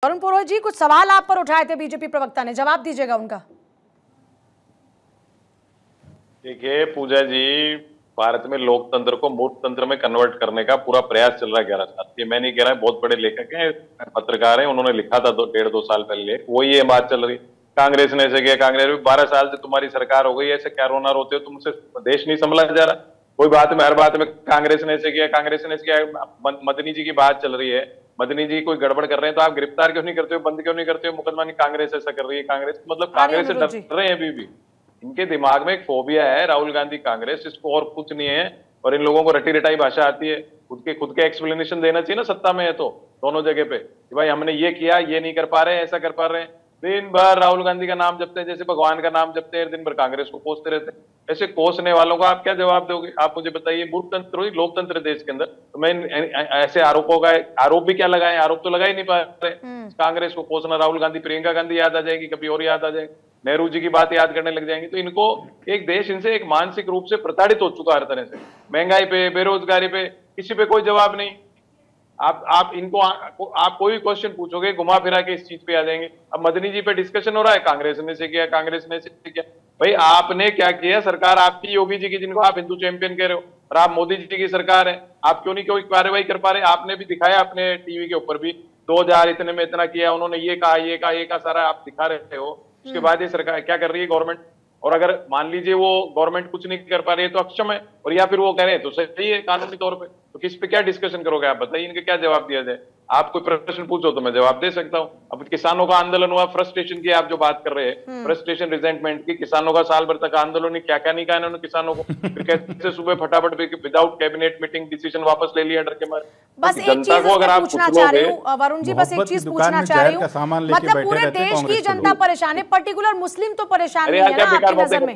वरुण पुरोहित जी, कुछ सवाल आप पर उठाए थे बीजेपी प्रवक्ता ने, जवाब दीजिएगा उनका। देखिए पूजा जी, भारत में लोकतंत्र को मूर्खतंत्र में कन्वर्ट करने का पूरा प्रयास चल रहा है 11 साल। ये मैं नहीं कह रहा, बहुत बड़े लेखक हैं, पत्रकार हैं, उन्होंने लिखा था 1.5-2 साल पहले, वही ये बात चल रही। कांग्रेस ने ऐसे किया, कांग्रेस में 12 साल से तुम्हारी सरकार हो गई, ऐसे क्या रोना रोते हो, तुमसे देश नहीं संभला जा रहा। कोई बात में हर बात में कांग्रेस ने ऐसे किया, कांग्रेस ने ऐसे किया। मदनी जी की बात चल रही है, मदनी जी कोई गड़बड़ कर रहे हैं तो आप गिरफ्तार क्यों नहीं करते हो, बंद क्यों नहीं करते हो मुकदमा? नहीं, कांग्रेस ऐसा कर रही है। कांग्रेस मतलब कांग्रेस से डर रहे हैं अभी भी। इनके दिमाग में एक फोबिया है, राहुल गांधी कांग्रेस, इसको और कुछ नहीं है। और इन लोगों को रटी रटाई भाषा आती है। खुद के एक्सप्लेनेशन देना चाहिए ना सत्ता में है तो, दोनों जगह पे, कि भाई हमने ये किया, ये नहीं कर पा रहे हैं, ऐसा कर पा रहे हैं। दिन भर राहुल गांधी का नाम जपते हैं जैसे भगवान का नाम जपते हैं, दिन भर कांग्रेस को कोसते रहते हैं। ऐसे कोसने वालों को आप क्या जवाब दोगे? आप मुझे बताइए। मूर्खतंत्र हुई लोकतंत्र देश के अंदर, तो मैं ऐसे आरोपों का आरोप भी क्या लगाए? आरोप तो लगा ही नहीं पा रहे। कांग्रेस को कोसना, राहुल गांधी, प्रियंका गांधी याद आ जाएगी, कभी और याद आ जाएगी, नेहरू जी की बात याद करने लग जाएंगे। तो इनको एक देश इनसे एक मानसिक रूप से प्रताड़ित हो चुका हर तरह से। महंगाई पे, बेरोजगारी पे किसी पे कोई जवाब नहीं। आप इनको आप कोई क्वेश्चन पूछोगे घुमा फिरा के इस चीज पे आ जाएंगे। अब मदनी जी पे डिस्कशन हो रहा है, कांग्रेस ने से किया, कांग्रेस ने से किया। भाई आपने क्या किया? सरकार आपकी, योगी जी की, जिनको आप हिंदू चैंपियन कह रहे हो, और आप मोदी जी की सरकार है, आप क्यों नहीं कोई कार्रवाई कर पा रहे? आपने भी दिखाया अपने टीवी के ऊपर भी, 2000 इतने में इतना किया, उन्होंने ये कहा, ये कहा, ये कहा, सारा आप दिखा रहे हो। उसके बाद ये सरकार क्या कर रही है, गवर्नमेंट? और अगर मान लीजिए वो गवर्नमेंट कुछ नहीं कर पा रही है तो अक्षम है, और या फिर वो कह रहे हैं तो सही है कानूनी तौर पे, तो किस पे क्या डिस्कशन करोगे? आप बताइए, इनके क्या जवाब दिया जाए? आप कोई प्रश्न पूछो तो मैं जवाब दे सकता हूँ। अब किसानों का आंदोलन हुआ, फ्रस्ट्रेशन की आप जो बात कर रहे हैं, फ्रस्ट्रेशन, रिजेंटमेंट की, किसानों का साल भर तक आंदोलन, क्या क्या नहीं कहा इन्होंने किसानों को। फिर कैसे सुबह फटाफट विदाउट कैबिनेट मीटिंग डिसीजन वापस ले लिया डर के मारे। बस एक चीज पूछना चाह रही हूँ वरुण जी, बस एक चीज पूछना चाह रही हूँ, मतलब पूरे देश की जनता परेशान है, पर्टिकुलर मुस्लिम तो परेशान नहीं है ना आपकी नजर में?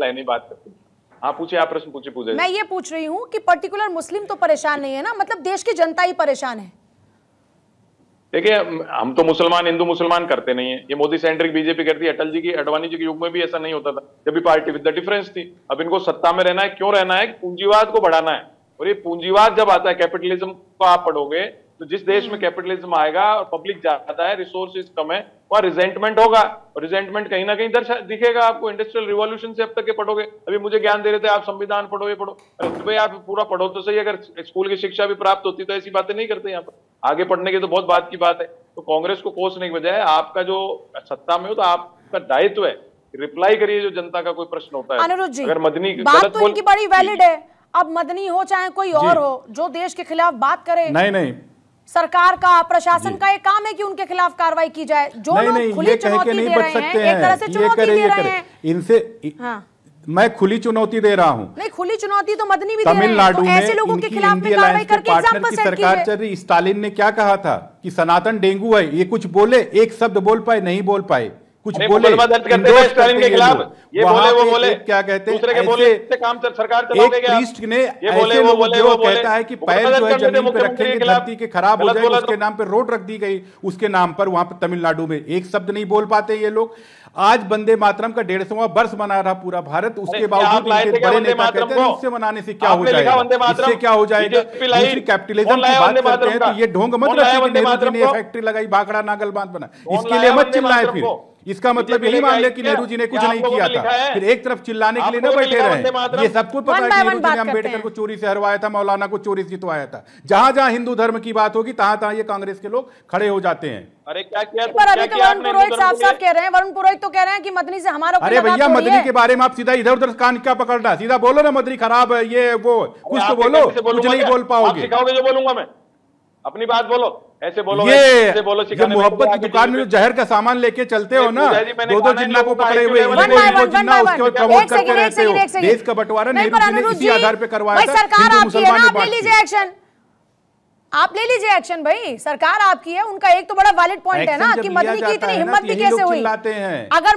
नहीं बात करते। हाँ पूछिए, आप प्रश्न पूछिए। पूछे मैं ये पूछ रही हूँ कि पर्टिकुलर मुस्लिम तो परेशान नहीं है ना, मतलब देश की जनता ही परेशान है। देखिए, हम तो मुसलमान हिंदू मुसलमान करते नहीं है, ये मोदी सेंट्रिक बीजेपी करती है। अटल जी की, अडवाणी जी के युग में भी ऐसा नहीं होता था, जब भी पार्टी विद द डिफरेंस थी। अब इनको सत्ता में रहना है, क्यों रहना है? पूंजीवाद को बढ़ाना है। और ये पूंजीवाद जब आता है, कैपिटलिज्म को आप पढ़ोगे तो जिस देश में कैपिटलिज्म आएगा और पब्लिक ज्यादा है, रिसोर्सेज कम है, वहां रिजेंटमेंट होगा, और रिजेंटमेंट कहीं ना कहीं दिखेगा आपको। इंडस्ट्रियल रिवॉल्यूशन से अब तक के पढ़ोगे, अभी मुझे ज्ञान दे रहे थे आप संविधान पढ़ो, ये पढ़ो। अरे भाई आप पूरा पढ़ो तो सही। अगर स्कूल की शिक्षा भी प्राप्त होती तो ऐसी बातें नहीं करते यहाँ पर। आगे पढ़ने की तो बहुत बात की बात है। तो कांग्रेस को कोसने की बजाय आपका जो सत्ता में हो तो आपका दायित्व है, रिप्लाई करिए जो जनता का कोई प्रश्न होता है। अनुरुद्ध जी, अगर मदनी बात तो इनकी बड़ी वैलिड है। अब मदनी हो चाहे कोई और हो, जो देश के खिलाफ बात करे, नहीं सरकार का, प्रशासन का ये काम है कि उनके खिलाफ कार्रवाई की जाए। जो लोग खुली चुनौती दे रहे हैं, एक तरह से चुनौती दे रहे हैं इनसे। मैं खुली चुनौती दे रहा हूं। नहीं, खुली चुनौती तो मदनी भी दे रहे हैं। तमिलनाडु में ऐसे लोगों के खिलाफ में कार्रवाई करके पार्टनर की सरकार चल रही। स्टालिन ने क्या कहा था कि सनातन डेंगू है, ये कुछ बोले, एक शब्द बोल पाए? नहीं बोल पाए। कुछ बोले स्टालिन के खिलाफ, ये बोले वो बोले, क्या कहते हैं, दूसरे के बोले काम सरकार चलाओगे क्या? एक प्रीस्ट ने ऐसे वो कहता है कि पैर जो है जमीन पे रखेंगे, धरती के खराब हो जाएगी, उसके नाम पे रोड रख दी गई, उसके नाम पर वहां पर तमिलनाडु में। एक शब्द नहीं बोल पाते ये लोग। आज वंदे मातरम का 150वां वर्ष मना रहा पूरा भारत, उसके बावजूद बड़े नेता कहते हैं उससे मनाने से क्या हो जाएगा, इससे क्या हो जाएगा? दूसरी कैपिटलिज्म की बात करते हैं तो ये ढोंग मत रखिए कि नेहरू जी ने फैक्ट्री लगाई, भाखड़ा नागल बांध बना, इसके लिए मत चिल्लाएं। फिर इसका मतलब यही मान ले कि नेहरू जी ने कुछ नहीं किया था, फिर एक तरफ चिल्लाने के लिए न बैठे रहे। ये सबको पता है कि नेहरू जी ने अम्बेडकर को चोरी से हरवाया था, मौलाना को चोरी से जितवाया था। जहां जहां हिंदू धर्म की बात होगी तहां तहां ये कांग्रेस के लोग खड़े हो जाते हैं। अरे क्या किया? पर अभी तो वरुण पुरोहित साफ कह रहे हैं, वरुण पुरोहित तो कह रहे हैं कि मदनी से हमारा। अरे भैया, मदनी के बारे में आप सीधा इधर उधर कान क्या पकड़ना? सीधा बोलो ना, मदनी खराब है, ये वो, कुछ तो बोलो। कुछ नहीं बोल पाओगे, सिखाओगे जो बोलूंगा मैं? अपनी बात बोलो, ऐसे बोलो। ये मोहब्बत की दुकान में जहर का सामान लेके चलते हो ना, दो जिन्ना को पकड़े हुए, जिन्ना उसके प्रमोट करते रहते हो। देश का बंटवारा नेहरू जी ने इसी आधार पे करवाया था। सरकार आपकी है ना, आप ले लीजिए एक्शन, आप ले लीजिए एक्शन। भाई सरकार आपकी है, उनका एक तो बड़ा वैलिड पॉइंट है ना कि मदनी की इतनी हिम्मत भी कैसे हुई? अगर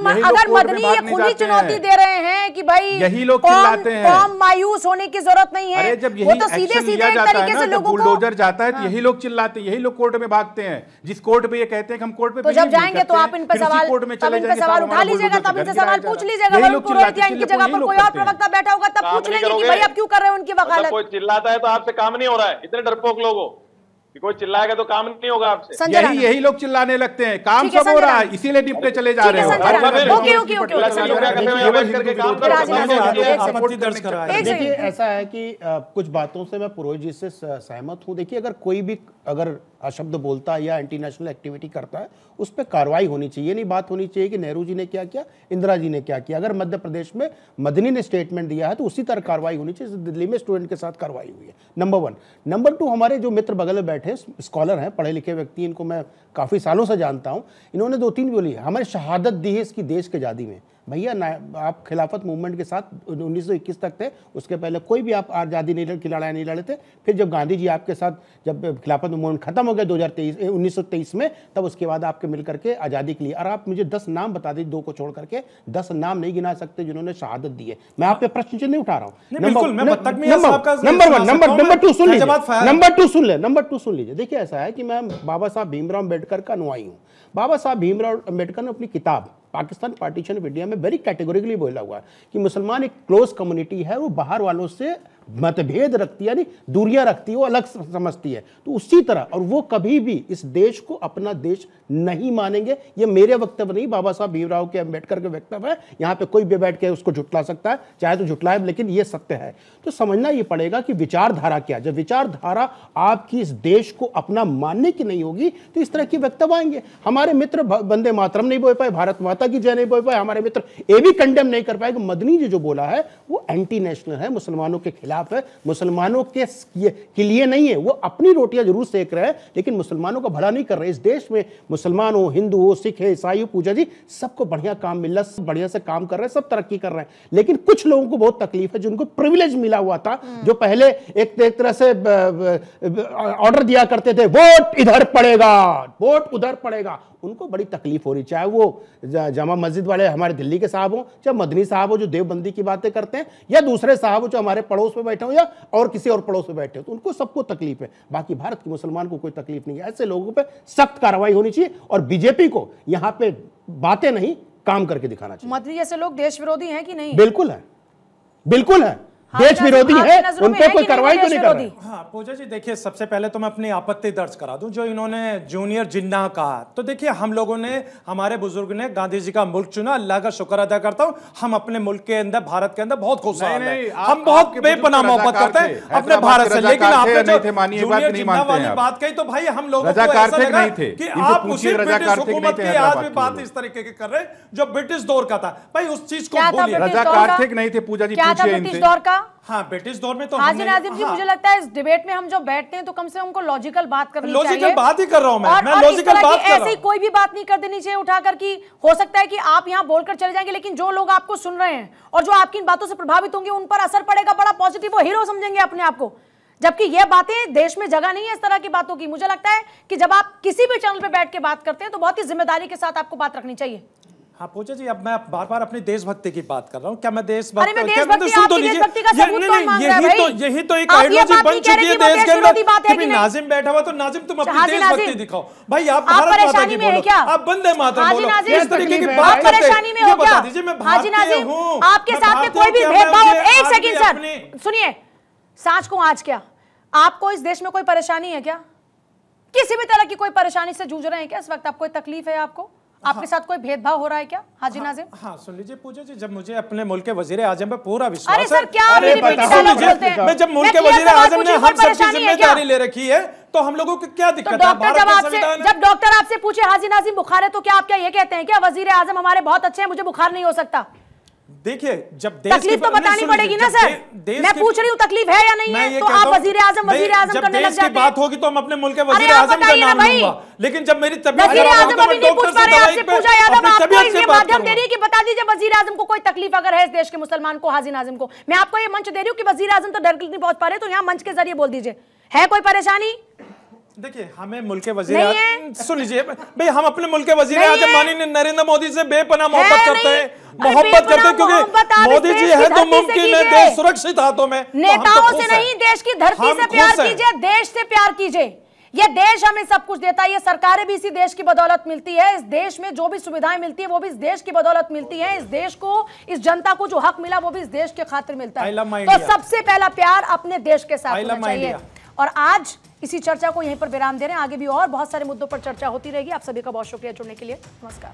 मदनी ये खुली चुनौती दे रहे हैं कि भाई यही लोग चिल्लाते हैं, कौम मायूस होने की जरूरत नहीं है, वो तो सीधे सीधे एक तरीके से लोगों को बुलडोजर जाता है तो यही लोग चिल्लाते हैं, यही लोग कोर्ट में भागते हैं। जिस कोर्ट पे ये कहते हैं कि हम कोर्ट पे, तो जब जाएंगे तो आप इन पे सवाल उठा लीजिएगा, तब इनसे सवाल पूछ लीजिएगा। वरुण पुरोहित या इनकी जगह पर कोई और प्रवक्ता बैठा होगा, तब पूछ लेंगे कि भाई आप क्यों कर रहे हो उनकी वकालत। कोई चिल्लाता है तो आपसे काम नहीं हो रहा है, इतने डरपोक लोगों। कि कोई चिल्लाएगा तो काम नहीं होगा आपसे। यही लोग चिल्लाने लगते हैं, काम सब हो रहा है, इसीलिए निपटे चले जा रहे हो। देखिए ऐसा है कि कुछ बातों से मैं पुरोहित जी से सहमत हूं। देखिए अगर कोई भी अगर अशब्द बोलता है या एंटी नेशनल एक्टिविटी करता है उस पर कार्रवाई होनी चाहिए। नहीं बात होनी चाहिए कि नेहरू जी ने क्या किया, इंदिरा जी ने क्या किया। अगर मध्य प्रदेश में मदनी ने स्टेटमेंट दिया है तो उसी तरह कार्रवाई होनी चाहिए। दिल्ली में स्टूडेंट के साथ कार्रवाई हुई है, नंबर 1। नंबर 2, हमारे जो मित्र बगल में बैठे स्कॉलर हैं, पढ़े लिखे व्यक्ति, इनको मैं काफी सालों से जानता हूं, इन्होंने 2-3 बोली हमारी शहादत दी है इसकी देश की आजादी में। भैया आप खिलाफत मूवमेंट के साथ 1921 तक थे, उसके पहले कोई भी आप आज़ादी की लड़ाई नहीं लड़े थे। फिर जब गांधी जी आपके साथ, जब खिलाफत मूवमेंट खत्म हो गया 1923 में, तब उसके बाद आपके मिल करके आज़ादी के लिए। और आप मुझे 10 नाम बता दीजिए, 2 को छोड़ करके 10 नाम नहीं गिना सकते जिन्होंने शहादत दी है। मैं आप पे प्रश्न चिन्ह नहीं उठा रहा हूँ। नंबर 1, नंबर 2 सुन लीजिए, नंबर 2 सुन लीजिए। देखिए ऐसा है कि मैं बाबा साहब भीमराव अम्बेडकर का अनुयायी हूँ। बाबा साहब भीमराव अम्बेडकर ने अपनी किताब पाकिस्तान पार्टीशन ऑफ इंडिया में वेरी कैटेगोरिकली बोला हुआ है कि मुसलमान एक क्लोज कम्युनिटी है, वो बाहर वालों से मतभेद रखती है, यानी दूरियां रखती है, वो अलग समझती है। तो उसी तरह, और वो कभी भी इस देश को अपना देश नहीं मानेंगे। ये मेरे वक्तव्य नहीं, बाबा साहब भीमराव के अम्बेडकर के वक्तव्य है। यहाँ पे कोई भी बैठ के उसको झुटला सकता है, चाहे तो झुटलाए, लेकिन ये सत्य है। तो समझना ये पड़ेगा कि विचारधारा क्या। जब विचारधारा आपकी इस देश को अपना मानने की नहीं होगी तो इस तरह की वक्तव्य आएंगे। हमारे मित्र वंदे मातरम नहीं बोल पाए, भारत माता की जय नहीं बोल पाए, हमारे मित्र ये भी कंडेम नहीं कर पाए कि मदनी जी जो बोला है वो एंटी नेशनल है, मुसलमानों के खिलाफ है, मुसलमानों के लिए नहीं है। वो अपनी रोटियां जरूर सेक रहे हैं लेकिन मुसलमानों का भला नहीं कर रहे। इस देश में मुसलमान हो, हिंदू हो, सिख है, ईसाई हो, पूजा जी, सबको बढ़िया काम मिल रहा है, सब बढ़िया से काम कर रहे हैं, सब तरक्की कर रहे हैं। लेकिन कुछ लोगों को बहुत तकलीफ है, जिनको प्रिविलेज मिला हुआ था, जो पहले एक तरह से ऑर्डर दिया करते थे, वोट इधर पड़ेगा, वोट उधर पड़ेगा, उनको बड़ी तकलीफ हो रही। चाहे वो जामा मस्जिद वाले हमारे दिल्ली के साहब हो, चाहे मदनी साहब हो जो देवबंदी की बातें करते हैं, या दूसरे साहब हो जो हमारे पड़ोस में बैठे हो या और किसी और पड़ोस में बैठे हो, तो उनको सबको तकलीफ है। बाकी भारत के मुसलमान को कोई तकलीफ नहीं है। ऐसे लोगों पे सख्त कार्रवाई होनी चाहिए और बीजेपी को यहां पे बातें नहीं, काम करके दिखाना चाहिए। मदनी जैसे लोग देश विरोधी हैं कि नहीं? बिल्कुल है, बिल्कुल है, देश विरोधी है, उन पे कोई कार्रवाई तो नहीं कर रहे। हाँ पूजा जी, देखिए सबसे पहले तो मैं अपनी आपत्ति दर्ज करा दूं। जो इन्होंने जूनियर जिन्ना कहा, तो देखिए हम लोगों ने, हमारे बुजुर्ग ने गांधी जी का मुल्क चुना, अल्लाह का शुक्र अदा करता हूं, हम अपने मुल्क के अंदर, भारत के अंदर बहुत खुशहाल हैं, हम बहुत बेपनाह मोहब्बत करते हैं अपने भारत से। लेकिन आपने जो जूनियर जिन्ना वाली बात कही, तो भाई हम लोगों को ऐसा लगा कि आप उसी ब्रिटिश हुकूमत की आज भी बात इस तरीके की कर रहे हैं जो ब्रिटिश दौर का था। भाई उस चीज को भूलिए। रजाकार नहीं थे पूजा जी, पूछिए इनसे। हाँ ब्रिटिश दौर में तो हाजी नाजिम जी, मुझे लगता है इस डिबेट में हम जो बैठते हैं तो कम से कम हमको लॉजिकल बात करनी चाहिए। लॉजिकल बात ही कर रहा हूं मैं लॉजिकल बात कर रहा हूं। ऐसे कोई भी बात नहीं कर देनी चाहिए उठाकर कि हो सकता है कि आप यहां बोलकर चले जाएंगे, लेकिन जो लोग आपको सुन रहे हैं और जो आपकी इन बातों से प्रभावित होंगे उन पर असर पड़ेगा बड़ा पॉजिटिव, वो हीरो समझेंगे अपने आप को। जबकि ये बातें, देश में जगह नहीं है इस तरह की बातों की। मुझे लगता है कि जब आप किसी भी चैनल पे बैठ के बात करते हैं तो बहुत ही जिम्मेदारी के साथ आपको बात रखनी चाहिए। हाँ पूजा जी, अब मैं बार बार अपनी देशभक्ति की बात कर रहा हूँ। क्या मैं देशभक्ति यही तो एक आइडियोलॉजी बन चुकी है देश के अंदर कि नाजिम बैठा हुआ तो नाजिम तुम अपनी देशभक्ति दिखाओ। भाई आप भारत माता की बोलो, आप वंदे मातरम बोलो, इस तरीके की बात करते हैं। ये बता दीजिए मैं भारतीय हूँ, आपके साथ में कोई भी भेदभाव। एक सेकंड सर सुनिए, सांच को आज क्या आपको इस देश में कोई परेशानी है क्या? किसी भी तरह की कोई परेशानी से जूझ रहे हैं क्या इस वक्त? आप कोई तकलीफ है आपको? आपके साथ कोई भेदभाव हो रहा है क्या हाजी नाजिम? हाँ सुन लीजिए पूजा जी, जब मुझे अपने मुल्क के वजीर आजम पे पूरा विश्वास है। अरे सर क्या मेरी बेटी डायलॉग बोलते हैं? मैं जब मुल्क के वजीर आजम ने हम सबकी जिम्मेदारी ले रखी है तो हम लोगों को क्या दिक्कत है? जब डॉक्टर आपसे पूछे हाजी नाजिम बुखार है तो क्या आप क्या ये कहते हैं क्या वजीर आजम हमारे बहुत अच्छे हैं, मुझे बुखार नहीं हो सकता? देखिए जब देश तकलीफ तो बतानी पड़ेगी ना सर। मैं पूछ रही हूँ तकलीफ है या नहीं है, तो आप वजीर आजम करने लग जाते हैं। बात होगी तो हम अपने मुल्क के वजीर आजम का नाम लूंगा, लेकिन जब मेरी तबीयत खराब हो तो मैं डॉक्टर से दवाई पे अपनी तबीयत से बात दे रही है कि बता दीजिए वजीर आजम को कोई तकलीफ अगर है इस देश के मुसलमान को, हाजी नाजिम को। मैं आपको ये मंच दे रही हूँ कि वजीर आजम तो डायरेक्टली नहीं पहुंच पा रहे, तो यहाँ मंच के जरिए बोल दीजिए है कोई परेशानी? देखिए हमें मुल्क के वजीर आजम, सुन लीजिए भाई, हम अपने मुल्क के वजीर आजम माननीय नरेंद्र मोदी से बेपनाह मोहब्बत करते हैं, क्योंकि मोदी जी है तो मुमकिन है देश सुरक्षित हाथों में। नेताओं से नहीं, देश की धरती से प्यार कीजिए, देश से प्यार कीजिए। ये देश हमें सब कुछ देता है, ये सरकारें भी इसी देश की बदौलत मिलती है। इस देश में जो भी सुविधाएं मिलती है वो भी इस देश की बदौलत मिलती है। इस देश को, इस जनता को जो हक मिला वो भी इस देश के खातिर मिलता है। तो सबसे पहला प्यार अपने देश के साथ होना चाहिए। और आज इसी चर्चा को यहीं पर विराम दे रहे हैं। आगे भी और बहुत सारे मुद्दों पर चर्चा होती रहेगी। आप सभी का बहुत शुक्रिया जुड़ने के लिए। नमस्कार।